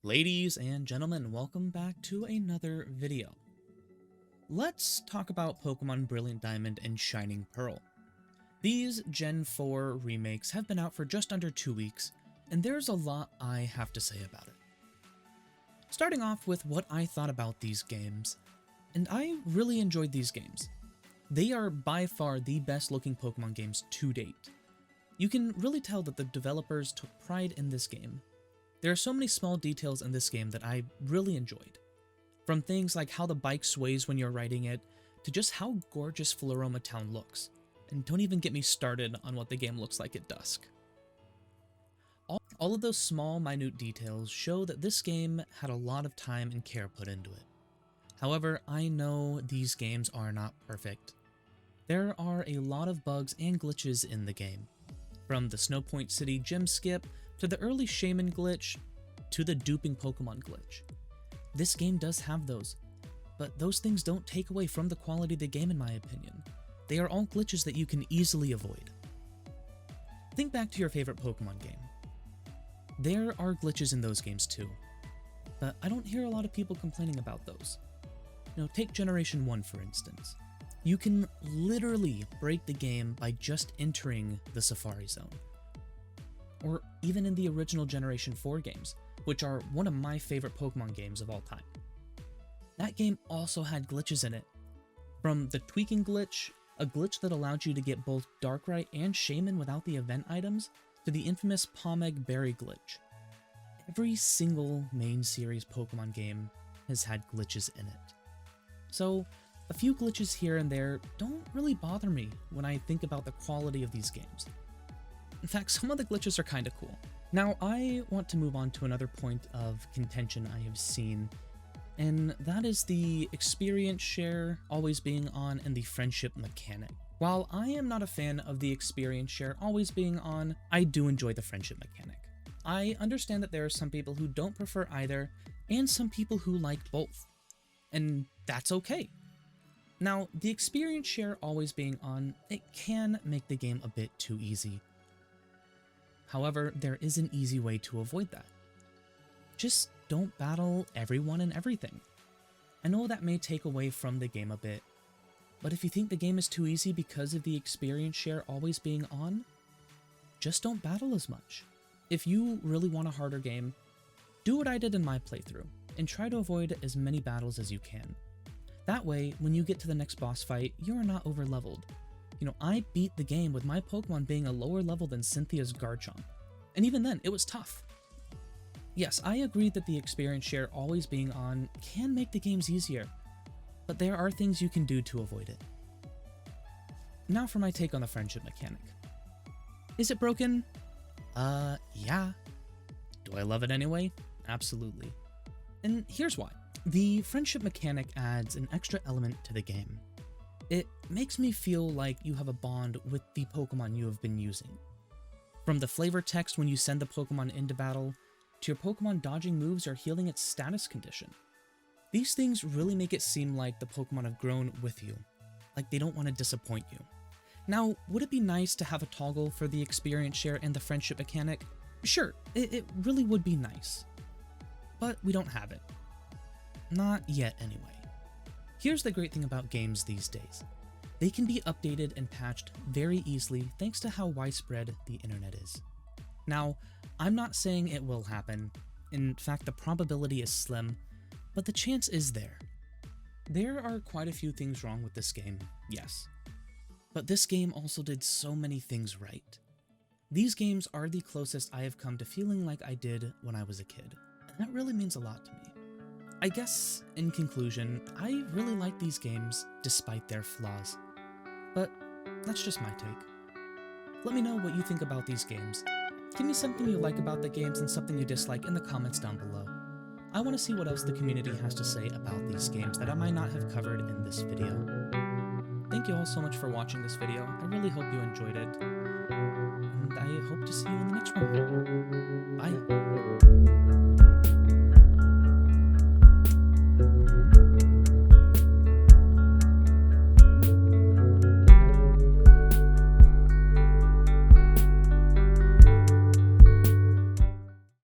Ladies and gentlemen, welcome back to another video. Let's talk about Pokemon Brilliant Diamond and Shining Pearl. These Gen 4 remakes have been out for just under 2 weeks, and there's a lot I have to say about it. Starting off with what I thought about these games, and I really enjoyed these games. They are by far the best looking Pokemon games to date. You can really tell that the developers took pride in this game. There are so many small details in this game that I really enjoyed. From things like how the bike sways when you're riding it, to just how gorgeous Floroma Town looks. And don't even get me started on what the game looks like at dusk. All of those small, minute details show that this game had a lot of time and care put into it. However, I know these games are not perfect. There are a lot of bugs and glitches in the game. From the Snow Point City gym skip, to the early Shaman glitch, to the duping Pokemon glitch. This game does have those, but those things don't take away from the quality of the game in my opinion. They are all glitches that you can easily avoid. Think back to your favorite Pokemon game. There are glitches in those games too, but I don't hear a lot of people complaining about those. Take Generation 1 for instance. You can literally break the game by just entering the Safari Zone. Or even in the original Generation 4 games, which are one of my favorite Pokemon games of all time. That game also had glitches in it. From the tweaking glitch, a glitch that allowed you to get both Darkrai and Shaman without the event items, to the infamous Pomeg Berry glitch. Every single main series Pokemon game has had glitches in it. So, a few glitches here and there don't really bother me when I think about the quality of these games. In fact, some of the glitches are kinda cool. Now, I want to move on to another point of contention I have seen, and that is the experience share always being on and the friendship mechanic. While I am not a fan of the experience share always being on, I do enjoy the friendship mechanic. I understand that there are some people who don't prefer either, and some people who like both. And that's okay. Now, the experience share always being on, it can make the game a bit too easy. However, there is an easy way to avoid that. Just don't battle everyone and everything. I know that may take away from the game a bit, but if you think the game is too easy because of the experience share always being on, just don't battle as much. If you really want a harder game, do what I did in my playthrough, and try to avoid as many battles as you can. That way, when you get to the next boss fight, you are not over-leveled. I beat the game with my Pokemon being a lower level than Cynthia's Garchomp, and even then, it was tough. Yes, I agree that the experience share always being on can make the games easier, but there are things you can do to avoid it. Now for my take on the friendship mechanic. Is it broken? Yeah. Do I love it anyway? Absolutely. And here's why. The friendship mechanic adds an extra element to the game. It makes me feel like you have a bond with the Pokemon you have been using. From the flavor text when you send the Pokemon into battle, to your Pokemon dodging moves or healing its status condition. These things really make it seem like the Pokemon have grown with you, like they don't want to disappoint you. Now, would it be nice to have a toggle for the experience share and the friendship mechanic? Sure, it really would be nice. But we don't have it. Not yet anyway. Here's the great thing about games these days. They can be updated and patched very easily thanks to how widespread the internet is. Now, I'm not saying it will happen. In fact, the probability is slim, but the chance is there. There are quite a few things wrong with this game, yes. But this game also did so many things right. These games are the closest I have come to feeling like I did when I was a kid, and that really means a lot to me. I guess, in conclusion, I really like these games despite their flaws. But that's just my take. Let me know what you think about these games. Give me something you like about the games and something you dislike in the comments down below. I want to see what else the community has to say about these games that I might not have covered in this video. Thank you all so much for watching this video. I really hope you enjoyed it. And I hope to see you in the next one. Bye!